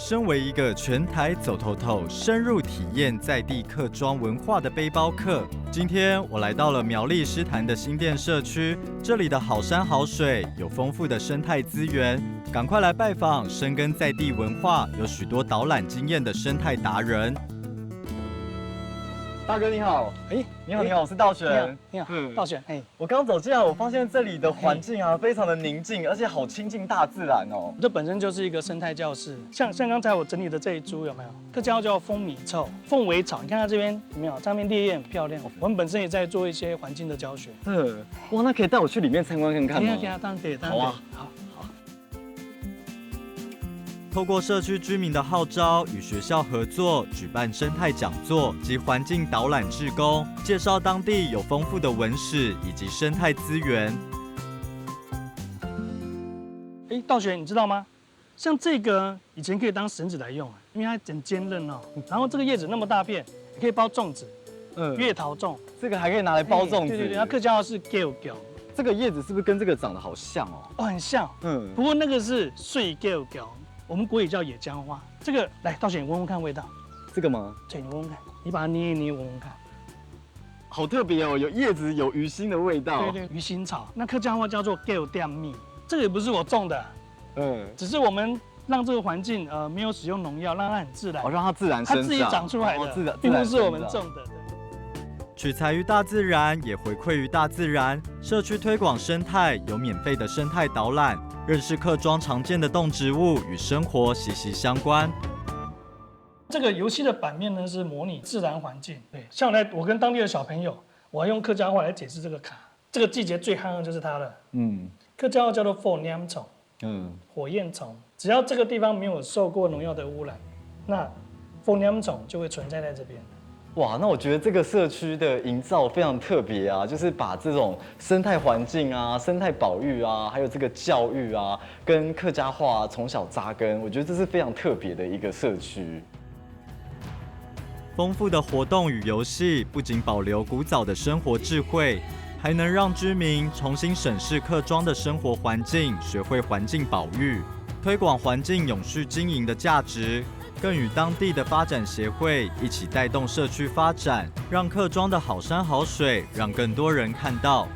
身为一个全台走透透、深入体验在地客庄文化的背包客，今天我来到了苗栗诗坛的新店社区，这里的好山好水，有丰富的生态资源，赶快来拜访深耕在地文化、有许多导览经验的生态达人。大哥你好，你好，我是道玄。你好，道玄。我刚走进来，我发现这里的环境啊，非常的宁静，而且好亲近大自然哦。这本身就是一个生态教室，像刚才我整理的这一株有没有？客家话叫蜂米臭、凤尾草，你看它这边有没有？上面烈焰很漂亮。我们本身也在做一些环境的教学。哇，那可以带我去里面参观看看吗？可以啊，当然可以，好啊，好。透过社区居民的号召，与学校合作举办生态讲座及环境导览志工，介绍当地有丰富的文史以及生态资源。道玄，你知道吗？像这个以前可以当绳子来用，因为它很坚韧哦。然后这个叶子那么大片，也可以包粽子，月桃粽。这个还可以拿来包粽子。对，那客家话是 giao。这个叶子是不是跟这个长得好像哦？哦，很像。不过那个是碎 giao。我们国语叫野姜花，这个来，道玄，你闻闻看味道。这个吗？对，你闻闻看，你把它捏一捏，闻闻看。好特别哦，有叶子，有鱼腥的味道。对，鱼腥草，那客家话叫做 giao 店蜜。这个也不是我种的，只是我们让这个环境没有使用农药，让它很自然，让它自然生长，它自己长出来的，并不是我们种的。取材于大自然，也回馈于大自然。社区推广生态，有免费的生态导览，认识客庄常见的动植物与生活息息相关。这个游戏的版面呢是模拟自然环境，对，像我跟当地的小朋友，我还用客家话来解释这个卡。这个季节最夯的就是它了，客家话叫做火焰虫，火焰虫。只要这个地方没有受过农药的污染，那火焰虫就会存在在这边。哇，那我觉得这个社区的营造非常特别啊，就是把这种生态环境啊、生态保育啊，还有这个教育啊，跟客家话从小扎根，我觉得这是非常特别的一个社区。丰富的活动与游戏不仅保留古早的生活智慧，还能让居民重新审视客庄的生活环境，学会环境保育，推广环境永续经营的价值。更与当地的发展协会一起带动社区发展，让客庄的好山好水让更多人看到。